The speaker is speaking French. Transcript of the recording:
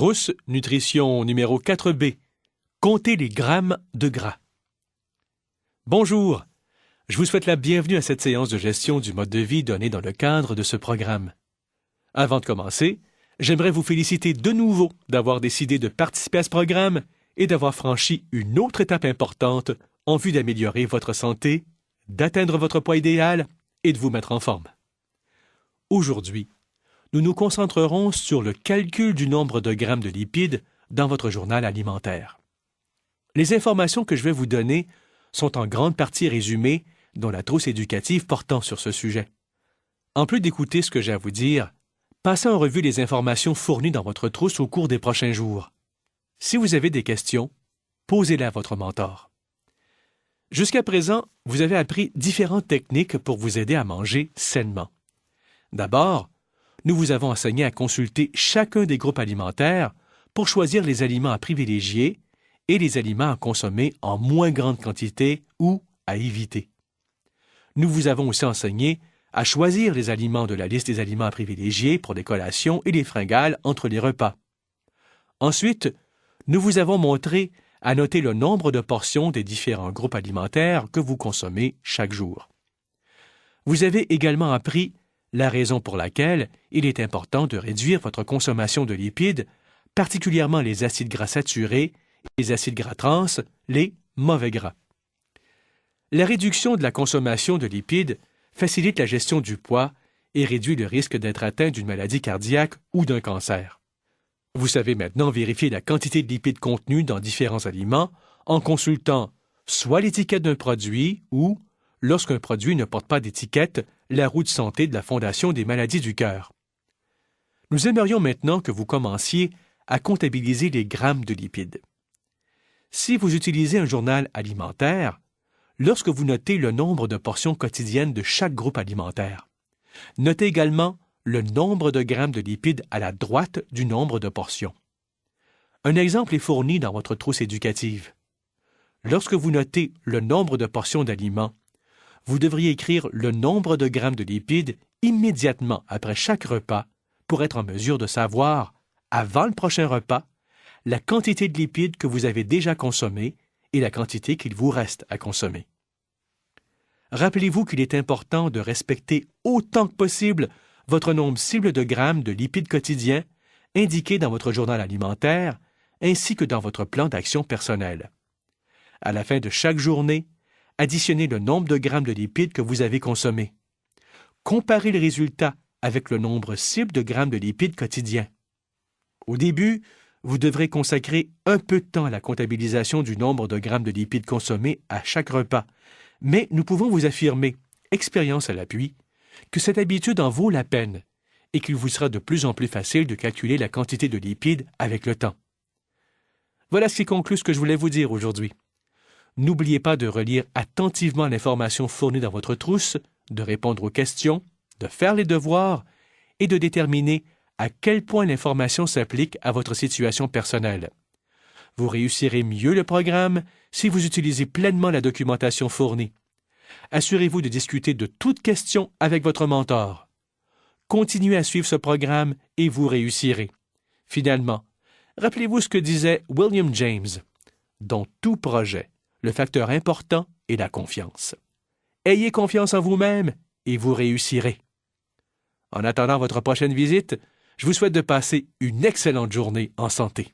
Trousse, nutrition numéro 4B. Comptez les grammes de gras. Bonjour, je vous souhaite la bienvenue à cette séance de gestion du mode de vie donnée dans le cadre de ce programme. Avant de commencer, j'aimerais vous féliciter de nouveau d'avoir décidé de participer à ce programme et d'avoir franchi une autre étape importante en vue d'améliorer votre santé, d'atteindre votre poids idéal et de vous mettre en forme. Aujourd'hui, nous nous concentrerons sur le calcul du nombre de grammes de lipides dans votre journal alimentaire. Les informations que je vais vous donner sont en grande partie résumées dans la trousse éducative portant sur ce sujet. En plus d'écouter ce que j'ai à vous dire, passez en revue les informations fournies dans votre trousse au cours des prochains jours. Si vous avez des questions, posez-les à votre mentor. Jusqu'à présent, vous avez appris différentes techniques pour vous aider à manger sainement. D'abord, nous vous avons enseigné à consulter chacun des groupes alimentaires pour choisir les aliments à privilégier et les aliments à consommer en moins grande quantité ou à éviter. Nous vous avons aussi enseigné à choisir les aliments de la liste des aliments à privilégier pour les collations et les fringales entre les repas. Ensuite, nous vous avons montré à noter le nombre de portions des différents groupes alimentaires que vous consommez chaque jour. Vous avez également appris la raison pour laquelle il est important de réduire votre consommation de lipides, particulièrement les acides gras saturés, les acides gras trans, les mauvais gras. La réduction de la consommation de lipides facilite la gestion du poids et réduit le risque d'être atteint d'une maladie cardiaque ou d'un cancer. Vous savez maintenant vérifier la quantité de lipides contenus dans différents aliments en consultant soit l'étiquette d'un produit ou, lorsqu'un produit ne porte pas d'étiquette, la roue de santé de la Fondation des maladies du cœur. Nous aimerions maintenant que vous commenciez à comptabiliser les grammes de lipides. Si vous utilisez un journal alimentaire, lorsque vous notez le nombre de portions quotidiennes de chaque groupe alimentaire, notez également le nombre de grammes de lipides à la droite du nombre de portions. Un exemple est fourni dans votre trousse éducative. Lorsque vous notez le nombre de portions d'aliments, vous devriez écrire le nombre de grammes de lipides immédiatement après chaque repas pour être en mesure de savoir, avant le prochain repas, la quantité de lipides que vous avez déjà consommée et la quantité qu'il vous reste à consommer. Rappelez-vous qu'il est important de respecter autant que possible votre nombre cible de grammes de lipides quotidiens indiqué dans votre journal alimentaire ainsi que dans votre plan d'action personnel. À la fin de chaque journée, additionnez le nombre de grammes de lipides que vous avez consommés. Comparez le résultat avec le nombre cible de grammes de lipides quotidiens. Au début, vous devrez consacrer un peu de temps à la comptabilisation du nombre de grammes de lipides consommés à chaque repas, mais nous pouvons vous affirmer, expérience à l'appui, que cette habitude en vaut la peine et qu'il vous sera de plus en plus facile de calculer la quantité de lipides avec le temps. Voilà ce qui conclut ce que je voulais vous dire aujourd'hui. N'oubliez pas de relire attentivement l'information fournie dans votre trousse, de répondre aux questions, de faire les devoirs et de déterminer à quel point l'information s'applique à votre situation personnelle. Vous réussirez mieux le programme si vous utilisez pleinement la documentation fournie. Assurez-vous de discuter de toute question avec votre mentor. Continuez à suivre ce programme et vous réussirez. Finalement, rappelez-vous ce que disait William James. Dans tout projet, le facteur important est la confiance. Ayez confiance en vous-même et vous réussirez. En attendant votre prochaine visite, je vous souhaite de passer une excellente journée en santé.